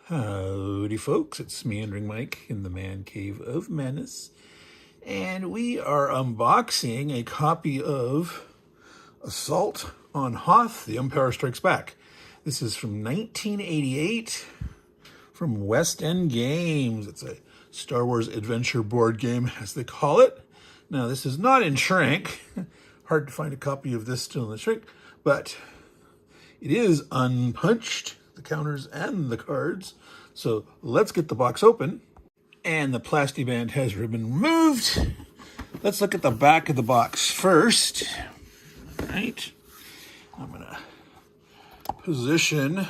Howdy folks, it's Meandering Mike in the Man Cave of Madness, and we are unboxing a copy of Assault on Hoth, The Empire Strikes Back. This is from 1988 from West End Games. It's a Star Wars adventure board game, as they call it. Now, this is not in shrink. Hard to find a copy of this still in the shrink, but it is unpunched, the counters and the cards. So let's get the box open. And the plastic band has been removed. Let's look at the back of the box first. All right. I'm going to position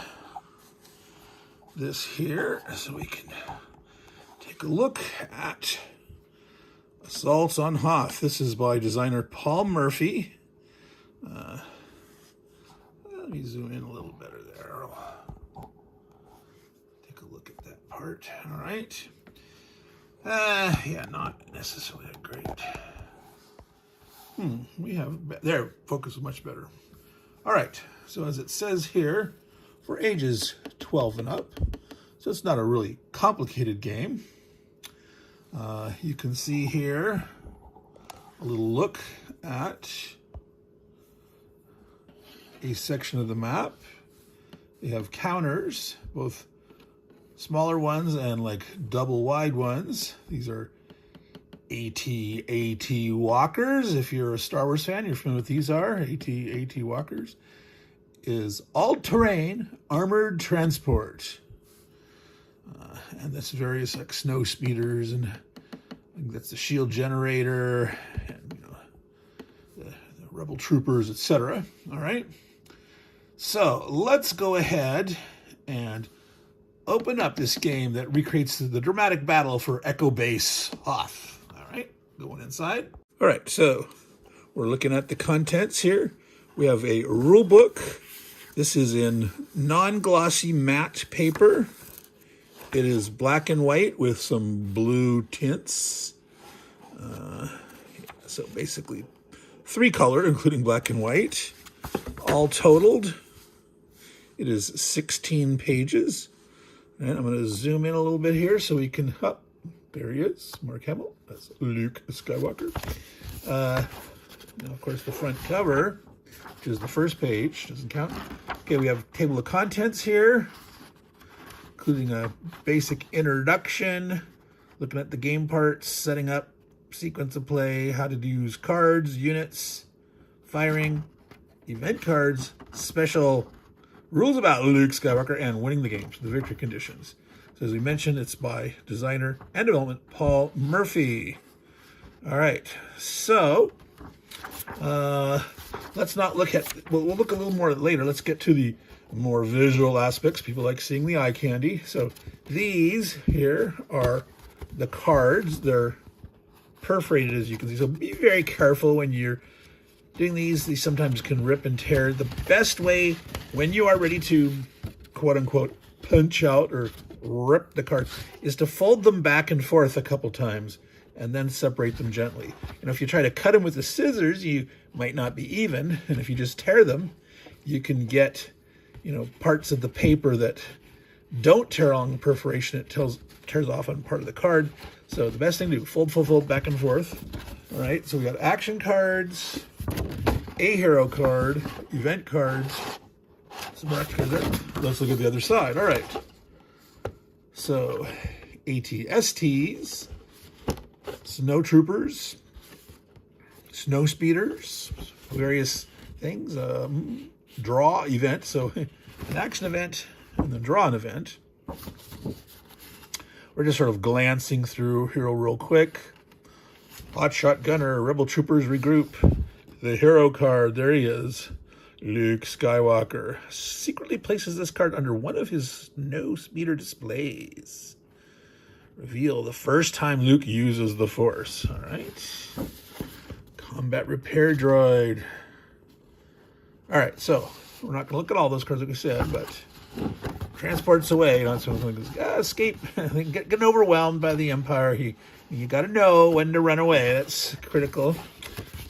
this here so we can take a look at Assault on Hoth. This is by designer Paul Murphy. Let me zoom in a little better there. I'll take a look at that part. All right. Yeah, not necessarily that great. We have, there, focus is much better. All right, so as it says here, for ages 12 and up, so it's not a really complicated game. You can see here a little look at a section of the map. You have counters, both smaller ones and like double wide ones. These are AT walkers. If you're a Star Wars fan, you're familiar with these are AT walkers. Is all-terrain armored transport. And that's various like snow speeders, and that's the shield generator, and the rebel troopers, etc. All right. So let's go ahead and open up this game that recreates the dramatic battle for Echo Base Hoth. All right, going inside. All right, so we're looking at the contents here. We have a rule book. This is in non-glossy matte paper. It is black and white with some blue tints. So basically 3 color, including black and white. All totaled, it is 16 pages. And I'm going to zoom in a little bit here so we can, there he is, Mark Hamill. That's Luke Skywalker. Now, of course, the front cover, which is the first page, doesn't count. Okay, we have a table of contents here, including a basic introduction, looking at the game parts, setting up, sequence of play, how to use cards, units, firing, event cards, special rules about Luke Skywalker, and winning the game, the victory conditions. So as we mentioned, it's by designer and development Paul Murphy. All right, so let's not look at, we'll look a little more later. Let's get to the more visual aspects. People like seeing the eye candy. So these here are the cards. They're perforated, as you can see. So be very careful when you're doing these. These sometimes can rip and tear. The best way when you are ready to, quote unquote, punch out or rip the card is to fold them back and forth a couple times and then separate them gently. And if you try to cut them with the scissors, you might not be even. And if you just tear them, you can get, parts of the paper that don't tear along the perforation. It tears off on part of the card. So the best thing to do, fold back and forth. All right, so we got action cards, a hero card, event cards, some more extra cards there. Let's look at the other side. All right. So ATSTs, snow troopers, snow speeders, various things, draw event. So an action event and then draw an event. We're just sort of glancing through hero real quick. Hotshot gunner, rebel troopers regroup. The hero card, there he is. Luke Skywalker secretly places this card under one of his snow speeder displays. Reveal the first time Luke uses the Force. All right. Combat repair droid. All right, so we're not going to look at all those cards like we said, but transports away. Someone goes, escape, getting overwhelmed by the Empire. You got to know when to run away. That's critical.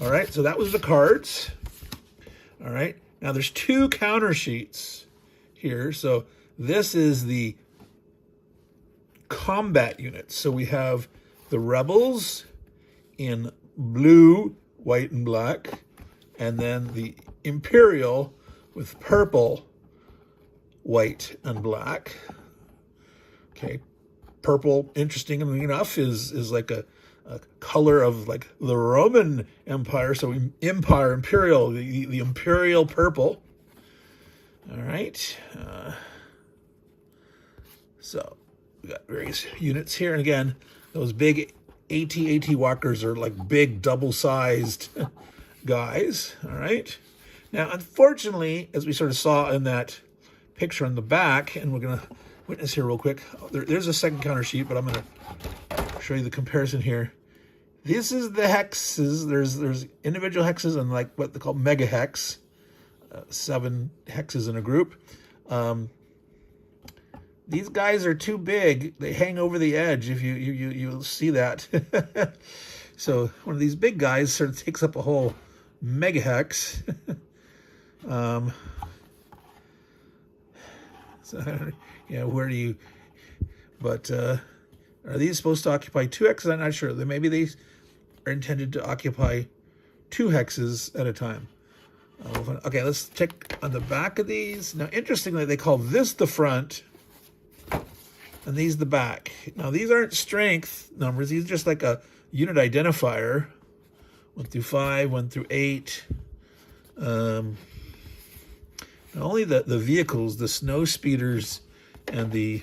All right, so that was the cards. All right, now there's 2 counter sheets here. So this is the combat units. So we have the Rebels in blue, white, and black, and then the Imperial with purple, white, and black. Okay, purple, interesting enough, is like a color of like the Roman Empire. So Imperial, the Imperial purple. All right. So we got various units here. And again, those big AT-AT walkers are like big double-sized guys. All right. Now, unfortunately, as we sort of saw in that picture on the back, and we're going to witness here real quick. There's a second counter sheet, but I'm going to show you the comparison here. This is the hexes. There's individual hexes and like what they call mega hex, 7 hexes in a group. These guys are too big. They hang over the edge. If you'll see that. So one of these big guys sort of takes up a whole mega hex. So yeah, where do you? But are these supposed to occupy 2 hexes? I'm not sure. Maybe they are intended to occupy 2 hexes at a time. Okay, let's check on the back of these. Now, interestingly, they call this the front, and these the back. Now, these aren't strength numbers. These are just like a unit identifier. 1 through 5, 1 through 8. Only the vehicles, the snow speeders and the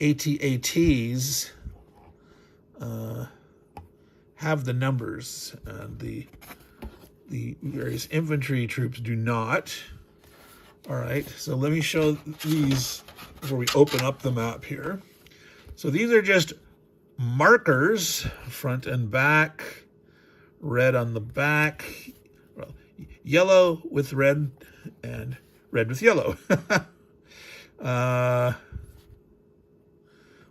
AT-ATs have the numbers, and the various infantry troops do not. All right, so let me show these before we open up the map here. So these are just markers, front and back, red on the back, well, yellow with red and red with yellow.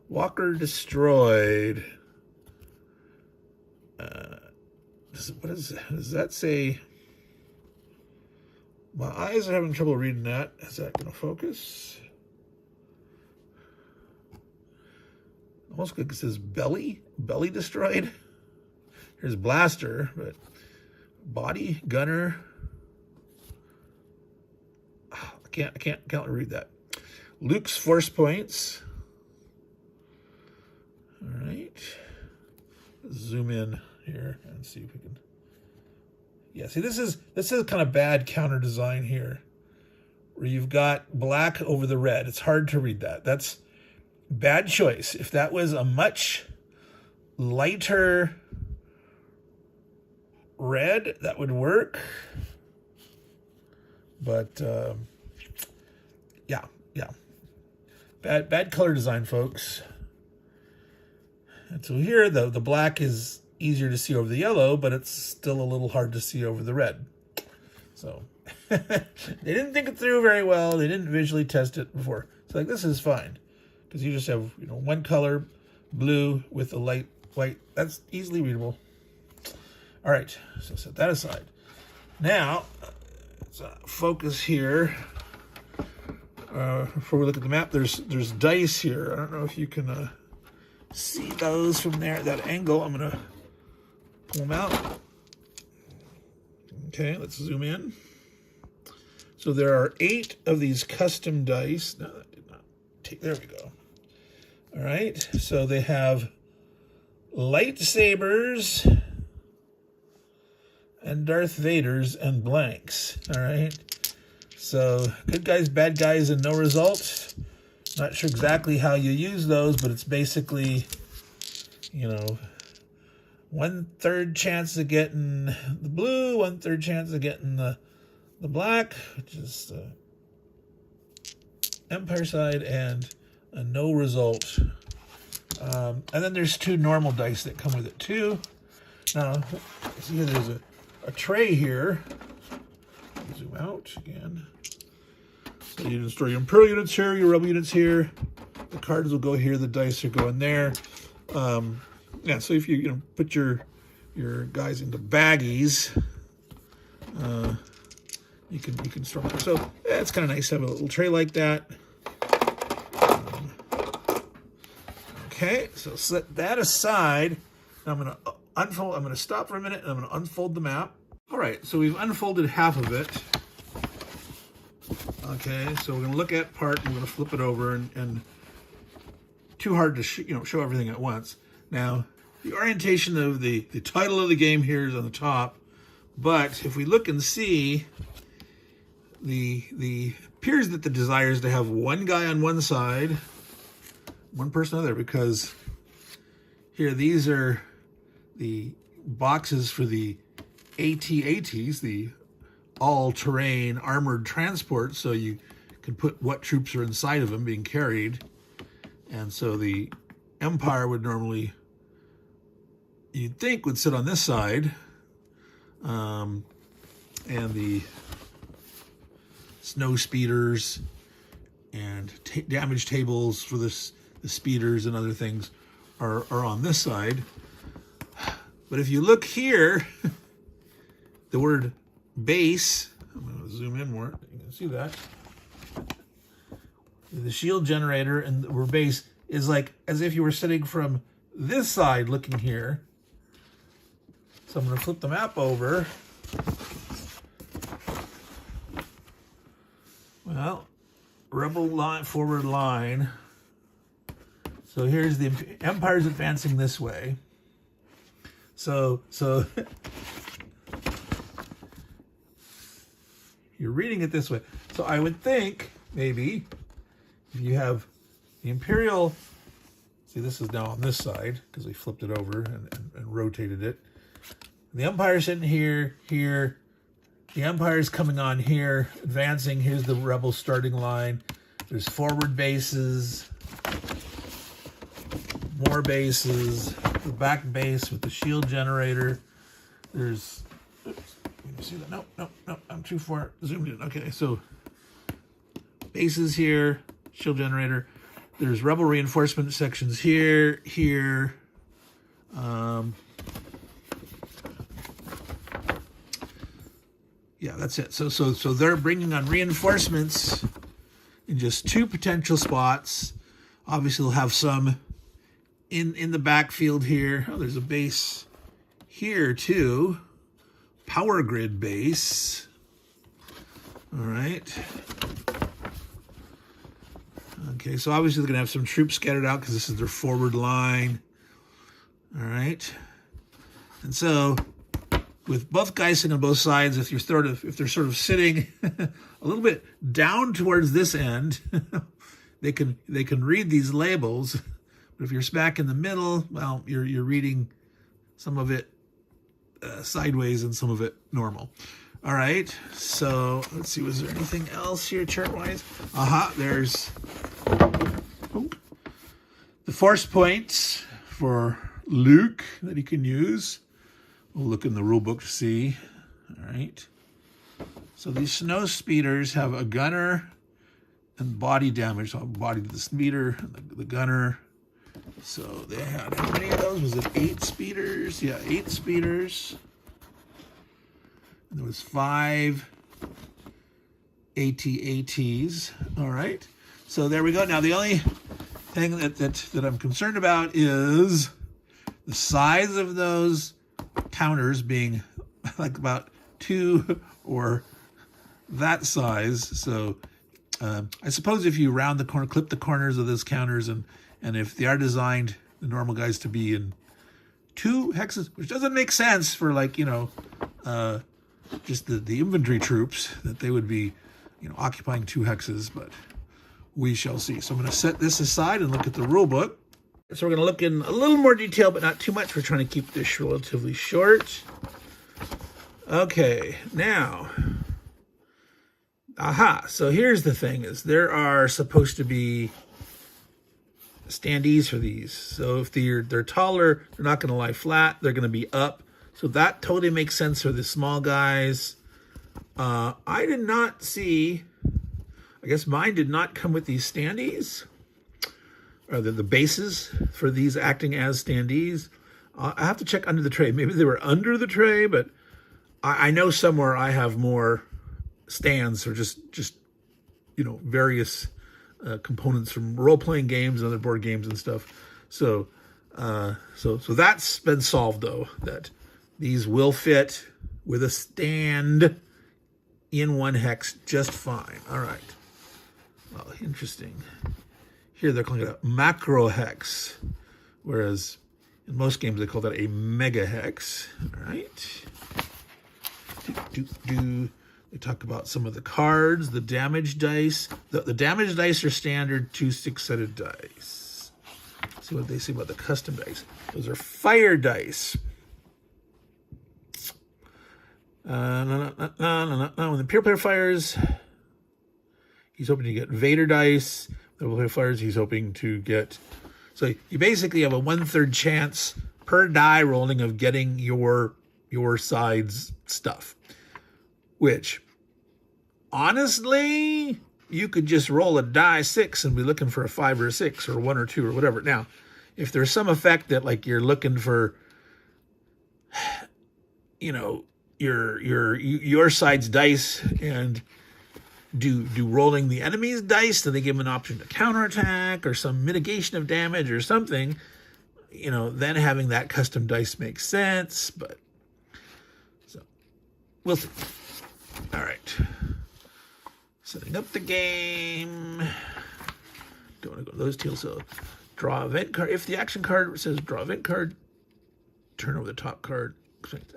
Walker destroyed. Does that say? My eyes are having trouble reading that. Is that going to focus? Almost like it says belly destroyed. Here's blaster, but body, gunner. I can't read that. Luke's force points. All right. Zoom in here and see if we can. Yeah, see, this is kind of bad counter design here, where you've got black over the red. It's hard to read that. That's bad choice. If that was a much lighter red, that would work. But yeah, bad color design, folks. And so here, the black is easier to see over the yellow, but it's still a little hard to see over the red. So they didn't think it through very well. They didn't visually test it before. So like, this is fine, because you just have one color, blue with a light white. That's easily readable. All right, so set that aside. Now let's focus here. Before we look at the map, there's dice here. I don't know if you can see those from there at that angle. I'm gonna pull them out. Okay, let's zoom in. So there are 8 of these custom dice. No, that did not take. There we go. All right, so they have lightsabers and Darth Vaders and blanks. All right, so good guys, bad guys, and no results. Not sure exactly how you use those, but it's basically, 1/3 chance of getting the blue, 1/3 chance of getting the black, which is the Empire side, and a no result. And then there's 2 normal dice that come with it too. Now, see here, there's a tray here. Zoom out again. So you can store your Imperial units here, your Rebel units here. The cards will go here. The dice are going there. Yeah. So if you put your guys into baggies, you can store them. So yeah, it's kind of nice to have a little tray like that. Okay, so set that aside. Now I'm going to unfold. I'm going to stop for a minute and I'm going to unfold the map. All right, so we've unfolded half of it. Okay, so we're going to look at part and we're going to flip it over and too hard to show everything at once. Now, the orientation of the title of the game here is on the top, but if we look and see, the appears that the desire is to have one guy on one side, one person on the other, because here these are the boxes for the AT-ATs, the all-terrain armored transport, so you can put what troops are inside of them being carried. And so the Empire would normally, you'd think, would sit on this side, and the snow speeders and damage tables for the speeders and other things are on this side. But if you look here, the word base, I'm going to zoom in more, you can see that. The shield generator and the word base is like as if you were sitting from this side looking here. So I'm going to flip the map over. Well, rebel line, forward line. So here's the Empire's advancing this way. So you're reading it this way. So I would think maybe if you have the Imperial, see this is now on this side because we flipped it over and rotated it. The Empire's sitting here. The Empire's coming on here, advancing. Here's the Rebel starting line. There's forward bases, more bases, the back base with the shield generator. There's, oops, can you see that? No, I'm too far zoomed in. Okay, so bases here, shield generator. There's Rebel reinforcement sections here. Yeah, that's it. So they're bringing on reinforcements in just two potential spots. Obviously, they'll have some in the backfield here. Oh, there's a base here too. Power grid base. All right. Okay, so obviously they're going to have some troops scattered out because this is their forward line. All right. And so with both guys sitting on both sides, if they're sort of sitting a little bit down towards this end, they can read these labels. But if you're smack in the middle, well, you're reading some of it sideways and some of it normal. All right, so let's see, was there anything else here chart-wise? There's the force points for Luke that he can use. We'll look in the rule book to see. All right, so these snow speeders have a gunner and body damage. So body to the speeder and the gunner. So they had, how many of those? Was it 8 speeders? Yeah, 8 speeders. There was 5 AT-ATs. All right. So there we go. Now the only thing that I'm concerned about is the size of those counters being like about 2 or that size. So I suppose if you round the corner, clip the corners of those counters, and if they are designed, the normal guys, to be in 2 hexes, which doesn't make sense for, like, just the infantry troops, that they would be, occupying 2 hexes, but we shall see. So I'm going to set this aside and look at the rule book. So we're going to look in a little more detail, but not too much. We're trying to keep this relatively short. Okay, now, so here's the thing, is there are supposed to be standees for these. So if they're taller, they're not going to lie flat, they're going to be up. So that totally makes sense for the small guys. I did not see, I guess mine did not come with these standees, or the bases for these acting as standees. I have to check under the tray. Maybe they were under the tray, but I know somewhere I have more stands, or just various components from role-playing games and other board games and stuff. So, so that's been solved though, that these will fit with a stand in one hex just fine. All right. Well, interesting. Here they're calling it a macro hex, whereas in most games they call that a mega hex. All right. They talk about some of the cards, the damage dice. The damage dice are standard 2 6-sided dice. See what they say about the custom dice. Those are fire dice. When the pure player fires, he's hoping to get Vader dice. The player fires, he's hoping to get. So you basically have a 1/3 chance per die rolling of getting your side's stuff. Which, honestly, you could just roll a die 6 and be looking for a 5 or a 6 or 1 or 2 or whatever. Now, if there's some effect that like you're looking for, you know, your side's dice and do rolling the enemy's dice, do they give them an option to counterattack or some mitigation of damage or something, you know, then having that custom dice makes sense. But so we'll see. All right, setting up the game. Don't want to go to those two. So draw event card. If the action card says draw event card, turn over the top card.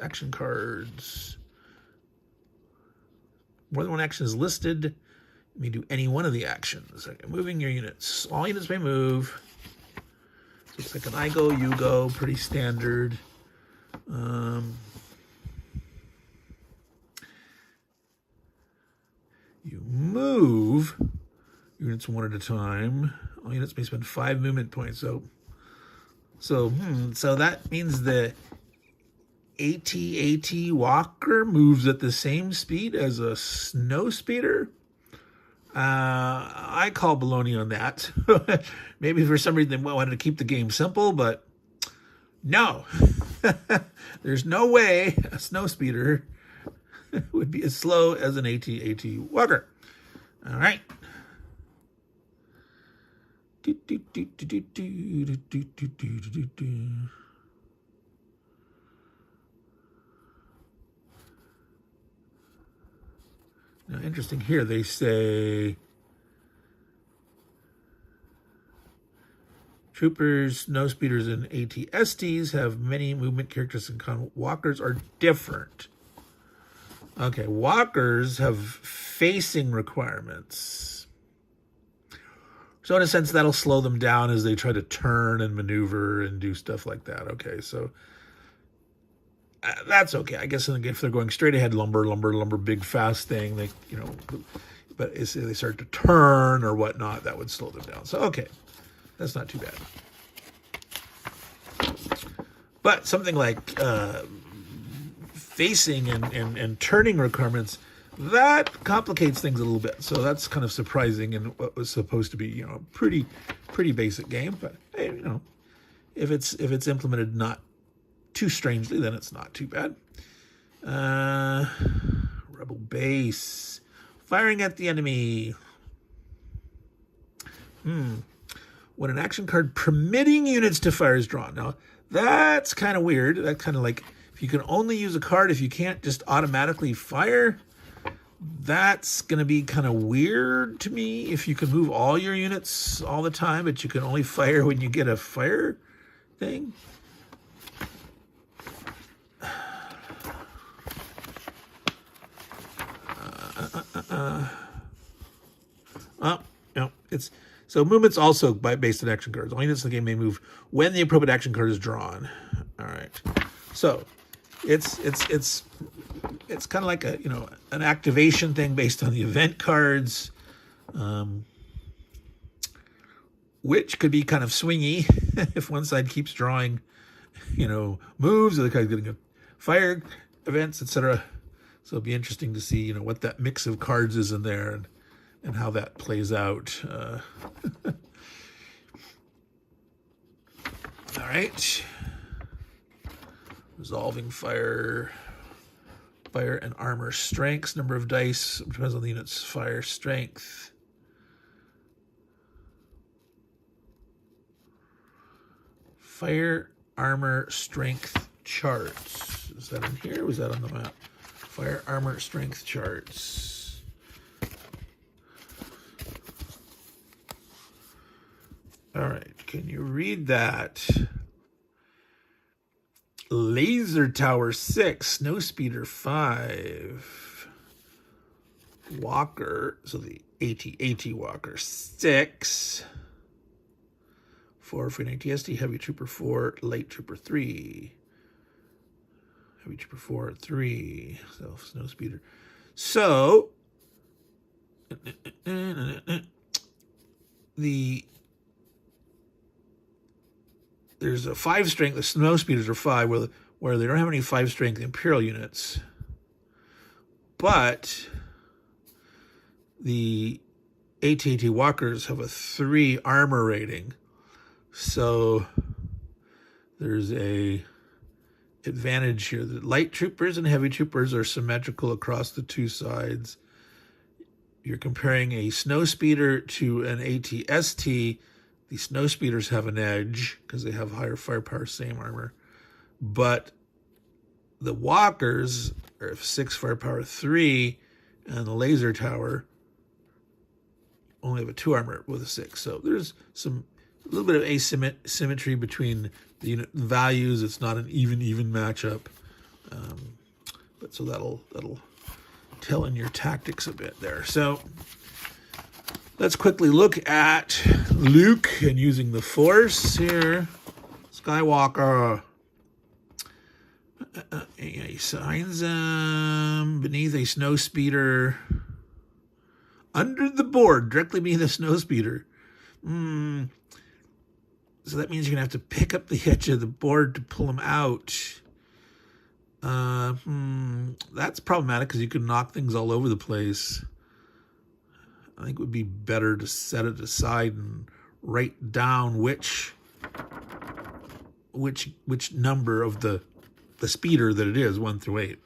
Action cards. More than one action is listed. You may do any one of the actions. Okay, moving your units. All units may move. So it's like an I go, you go, pretty standard. You move units one at a time. All units may spend 5 movement points. So that means the AT-AT walker moves at the same speed as a snow speeder. I call baloney on that. Maybe for some reason they wanted to keep the game simple, but no. There's no way a snow speeder would be as slow as an AT-AT walker. All right. Now, interesting here, they say troopers, snow speeders, and AT-STs have many movement characteristics in common. Walkers are different. Okay, walkers have facing requirements. So in a sense, that'll slow them down as they try to turn and maneuver and do stuff like that. Okay, so that's okay. I guess if they're going straight ahead, lumber, big fast thing, they, you know, but if they start to turn or whatnot, that would slow them down. So, okay, that's not too bad. But something like facing and turning requirements, that complicates things a little bit. So that's kind of surprising in what was supposed to be, you know, pretty basic game. But hey, you know, if it's implemented not too strangely, then it's not too bad. Rebel base, firing at the enemy. When an action card permitting units to fire is drawn. Now that's kind of weird. That kind of like, if you can only use a card if you can't just automatically fire, that's going to be kind of weird to me. If you can move all your units all the time, but you can only fire when you get a fire thing. No, it's so movement's also based on action cards. All units in the game may move when the appropriate action card is drawn. All right, so it's kind of like a, you know, an activation thing based on the event cards, which could be kind of swingy if one side keeps drawing, you know, moves, or the guy's getting a fire events, etc. So it'll be interesting to see, you know, what that mix of cards is in there and how that plays out. All right. Resolving fire and armor strengths. Number of dice depends on the unit's fire strength. Fire armor strength charts. Is that in here or was that on the map? Fire armor strength charts. All right, can you read that? Laser Tower 6, Snowspeeder 5, Walker, so the AT Walker 6, 4 for an ATST, Heavy Trooper 4, Light Trooper 3, Heavy Trooper 4, 3, so Snowspeeder. So, there's a 5 strength, the snow speeders are 5, where they don't have any 5 strength Imperial units. But the AT Walkers have a 3 armor rating. So there's a advantage here. The light troopers and heavy troopers are symmetrical across the 2 sides. You're comparing a snow speeder to an AT-ST. The snow speeders have an edge because they have higher firepower, same armor. But the walkers are 6 firepower, 3, and the laser tower only have a 2 armor with a 6. So there's a little bit of asymmetry between the unit values. It's not an even matchup. But so that'll tell in your tactics a bit there. So let's quickly look at Luke and using the Force here. Skywalker. He signs beneath a snow speeder. Under the board, directly beneath a snow speeder. So that means you're going to have to pick up the edge of the board to pull him out. That's problematic because you can knock things all over the place. I think it would be better to set it aside and write down which number of the speeder that it is, 1 through 8.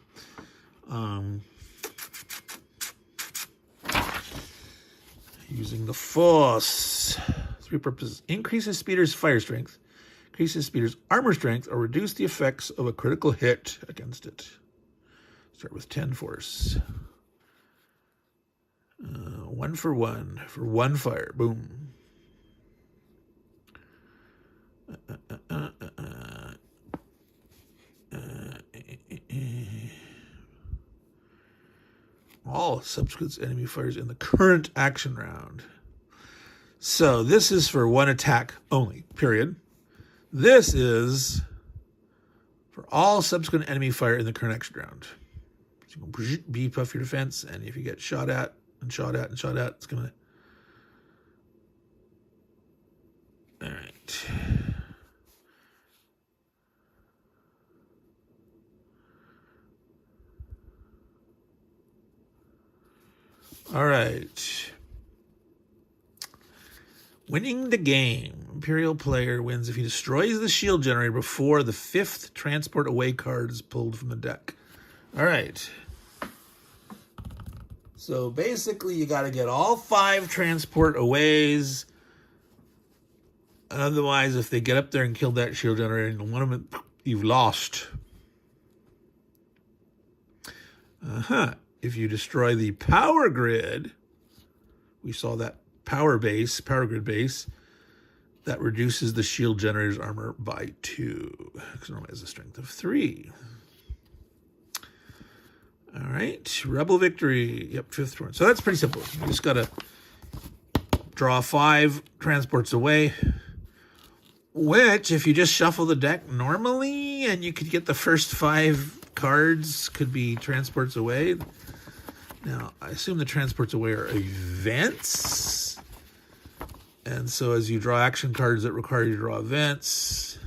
Using the Force. 3 purposes. Increases speeder's fire strength, increases speeder's armor strength, or reduce the effects of a critical hit against it. Start with 10 Force. 1 for 1 fire. Boom. All subsequent enemy fires in the current action round. So this is for 1 attack only, period. This is for all subsequent enemy fire in the current action round. So you can beef up your defense, and if you get shot at, it's going to... All right. All right. Winning the game. Imperial player wins if he destroys the shield generator before the 5th transport away card is pulled from the deck. All right. So basically you got to get all 5 transport aways. Otherwise, if they get up there and kill that shield generator and one of them, you've lost. If you destroy the power grid, we saw that power grid base, that reduces the shield generator's armor by 2. Because normally has a strength of 3. All right, Rebel victory. Yep, 5th turn. So that's pretty simple. You just got to draw 5 transports away, which if you just shuffle the deck normally and you could get the first 5 cards could be transports away. Now, I assume the transports away are events. And so as you draw action cards that require you to draw events,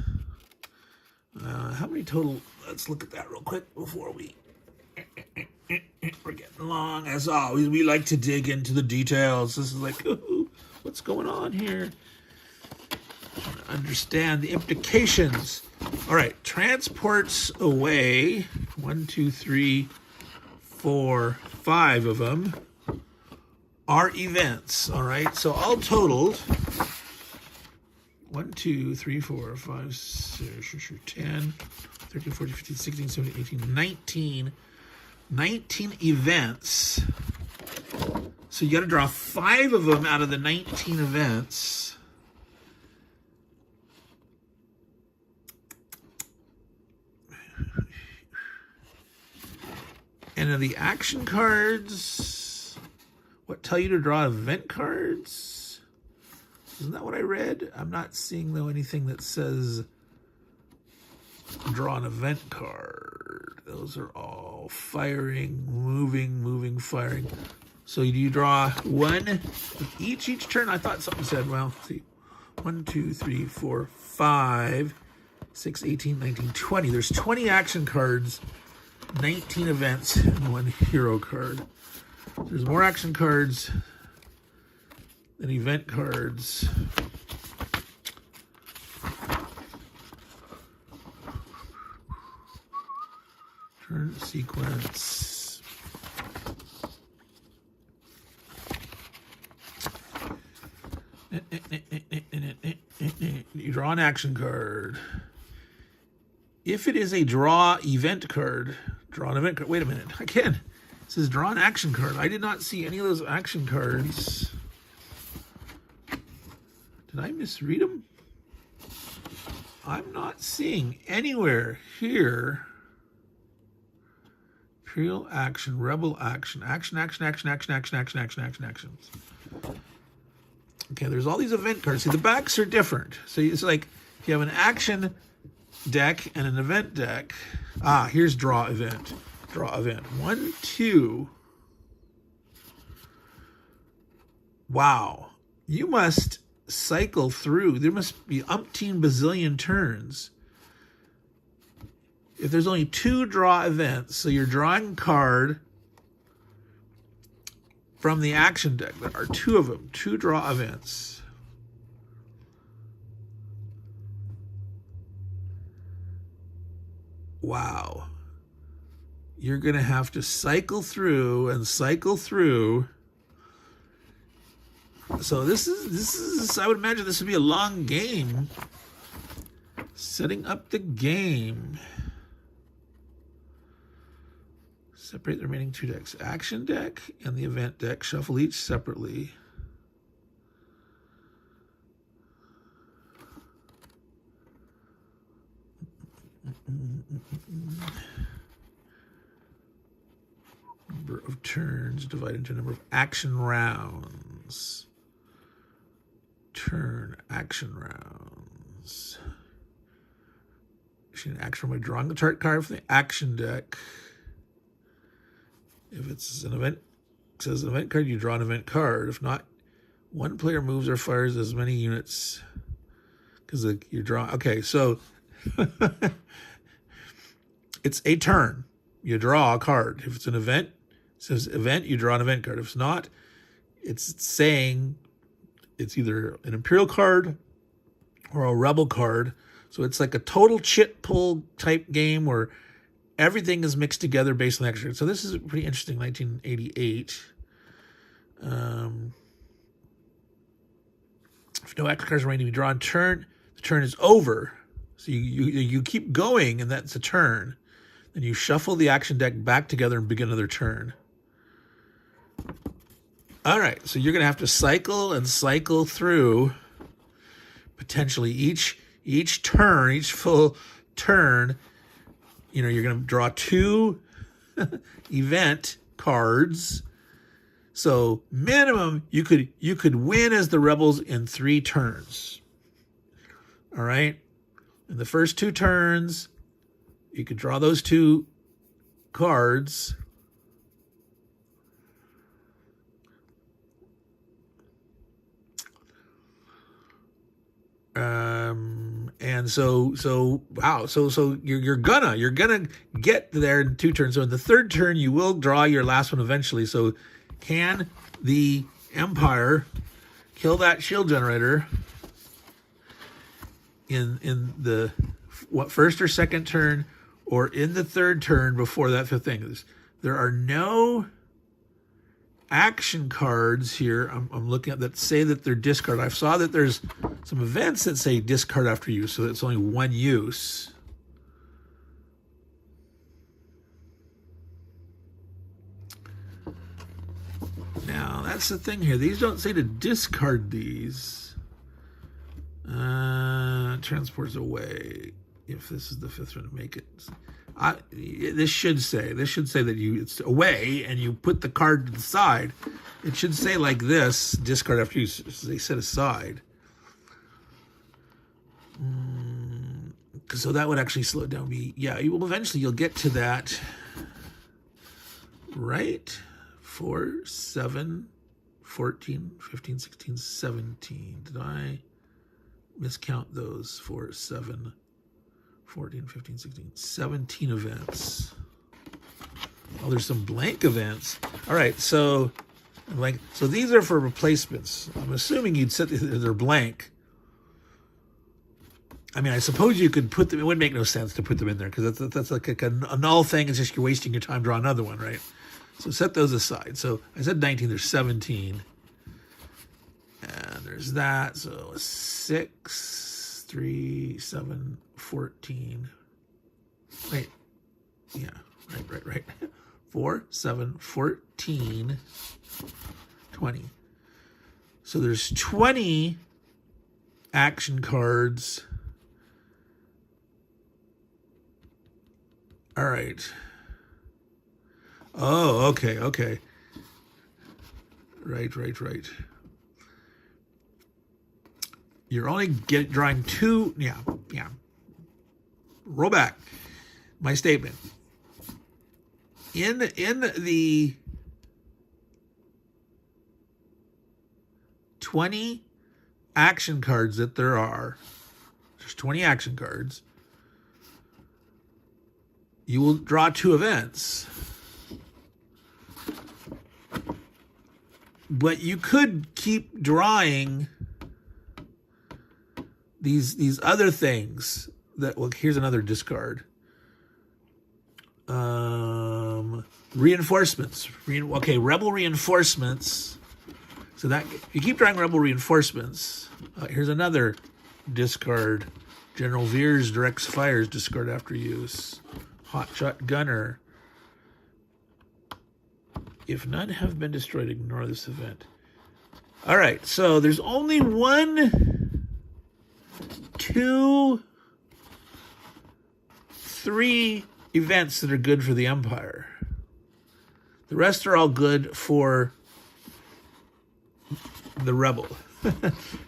how many total? Let's look at that real quick before we're getting long. As always, we like to dig into the details. This is like, ooh, what's going on here? Trying to understand the implications. All right, transports away. 1, 2, 3, 4, 5 of them are events. All right, so all totaled, 1, 2, 3, 4, 5, 6, 10, 13, 14, 15, 16, 17, 18, 19. 19 events. So you got to draw 5 of them out of the 19 events. And then the action cards, what tell you to draw event cards? Isn't that what I read? I'm not seeing, though, anything that says draw an event card. Those are all firing, moving, firing. So you draw one each turn. I thought something said, well, let's see. 1, 2, 3, 4, 5, 6, 18, 19, 20. There's 20 action cards, 19 events, and 1 hero card. There's more action cards than event cards. Turn sequence. You draw an action card. If it is a draw event card, draw an event card. Wait a minute. Again, it says draw an action card. I did not see any of those action cards. Did I misread them? I'm not seeing anywhere here. Imperial action, rebel action, action. Okay, there's all these event cards. See, the backs are different. So it's like if you have an action deck and an event deck. Here's draw event. Draw event. 1, 2. Wow. You must cycle through. There must be umpteen bazillion turns. If there's only 2 draw events, so you're drawing a card from the action deck. There are 2 of them, 2 draw events. Wow. You're going to have to cycle through and cycle through. So this is I would imagine this would be a long game. Setting up the game. Separate the remaining 2 decks. Action deck and the event deck. Shuffle each separately. Number of turns divided into number of action rounds. Turn action rounds. An action by drawing the chart card from the action deck. If it's an event, it says an event card, you draw an event card. If not, one player moves or fires as many units because you're drawing. Okay, so it's a turn. You draw a card. If it's an event, it says event, you draw an event card. If it's not, it's saying it's either an Imperial card or a Rebel card. So it's like a total chit pull type game where everything is mixed together based on the action. So this is pretty interesting, 1988. If no action cards are ready to be drawn, the turn is over. So you keep going, and that's a turn. Then you shuffle the action deck back together and begin another turn. All right, so you're going to have to cycle and cycle through potentially each turn, each full turn. You know, you're going to draw 2 event cards. So minimum, you could win as the Rebels in 3 turns. All right? In the first 2 turns, you could draw those 2 cards. And so wow, so you're gonna get there in 2 turns. So in the 3rd turn, you will draw your last one eventually. So can the Empire kill that shield generator in the first or second turn, or in the 3rd turn before that 5th thing? There are no action cards here I'm looking at that say that they're discarded. I saw that there's some events that say discard after use, so it's only one use. Now, that's the thing here. These don't say to discard these. Transports away. If this is the fifth one to make it. This should say that it's away and you put the card to the side. It should say like this, discard after use. They set aside. So that would actually slow it down. Eventually you'll get to that. Right? 4, 7, 14, 15, 16, 17. Did I miscount those? 4, 7, 14, 15, 16, 17 events. Oh, there's some blank events. All right, so these are for replacements. I'm assuming you'd set they're blank. I mean, I suppose you could put them. It would make no sense to put them in there because that's like a null thing. It's just you're wasting your time drawing another one, right? So set those aside. So I said 19. There's 17, and there's that. So 6, 3, 7, 14. Wait, yeah, right. 4, 7, 14, 20. So there's 20 action cards. All right. Oh, okay. Right. You're only drawing 2. Yeah. Roll back my statement. In the 20 action cards that there's 20 action cards. You will draw 2 events. But you could keep drawing these other things that, well, here's another discard. Reinforcements. Rebel reinforcements. So that you keep drawing rebel reinforcements. Here's another discard. General Veers directs fires, discard after use. Hotshot Gunner. If none have been destroyed, ignore this event. All right, so there's only 1, 2, 3 events that are good for the Empire. The rest are all good for the Rebel.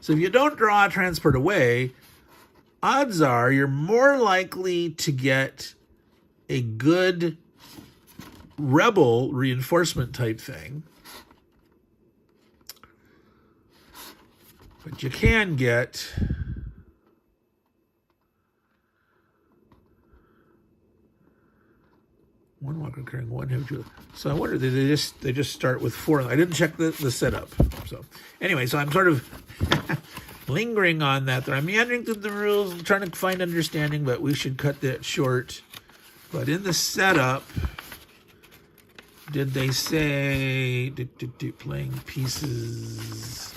So if you don't draw Transport Away, odds are you're more likely to get a good Rebel reinforcement type thing. But you can get one walker carrying 1 heavy tool. So I wonder, they just start with 4. I didn't check the setup. So anyway, so I'm sort of lingering on that. I'm meandering through the rules, trying to find understanding, but we should cut that short. But in the setup, did they say playing pieces?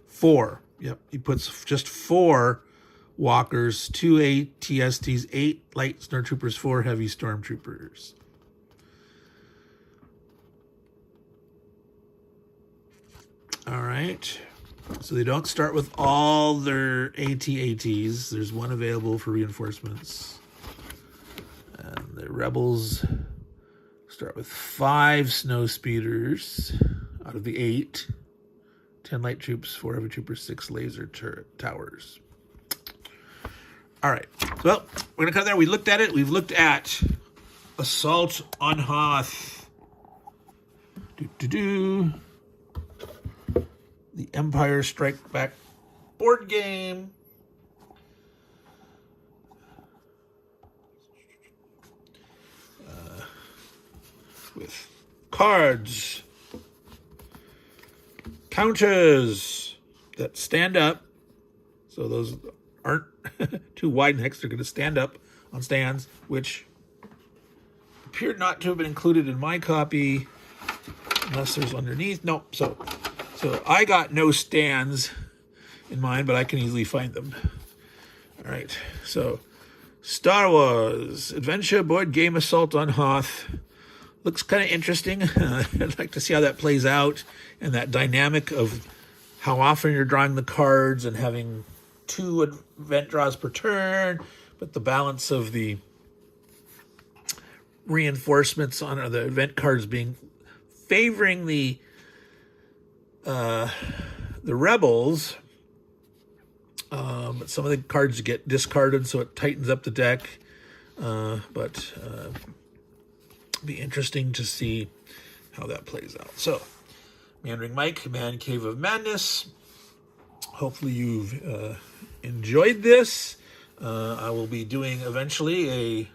Four. Yep, he puts just 4 walkers, 2 ATSTs, 8 light stormtroopers, 4 heavy stormtroopers. All right. So they don't start with all their AT-ATs. There's 1 available for reinforcements. And the Rebels start with 5 snow speeders out of the 8. 10 light troops, 4 heavy troopers, 6 laser turret towers. All right. Well, we're going to cut there. We looked at it. We've looked at Assault on Hoth. The Empire Strike Back board game. With cards, counters that stand up. So those aren't too wide next. They're going to stand up on stands, which appeared not to have been included in my copy. unless there's underneath. Nope. So I got no stands in mine, but I can easily find them. All right. So Star Wars Adventure Board Game Assault on Hoth. Looks kind of interesting. I'd like to see how that plays out, and that dynamic of how often you're drawing the cards and having 2 event draws per turn, but the balance of the reinforcements on the event cards being favoring the rebels, but some of the cards get discarded, so it tightens up the deck. But be interesting to see how that plays out. So, Meandering Mike, Man Cave of Madness. Hopefully you've enjoyed this. I will be doing eventually a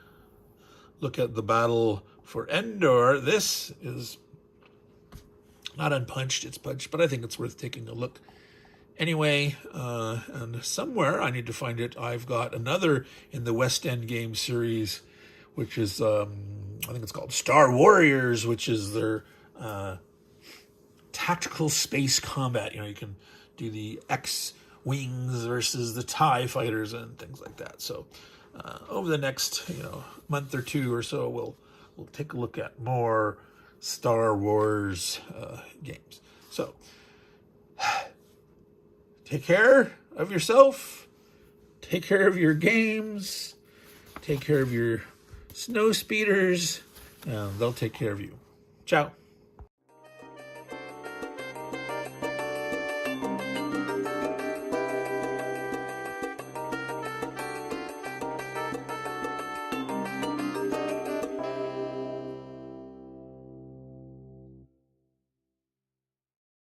look at the battle for Endor. This is not unpunched, it's punched, but I think it's worth taking a look anyway. And somewhere, I need to find it, I've got another in the West End game series, which is, I think it's called Star Warriors, which is their tactical space combat. You can do the X-Wings versus the TIE fighters and things like that. So over the next month or two or so, we'll take a look at more Star Wars games. So take care of yourself, take care of your games, take care of your snow speeders, and they'll take care of you. Ciao.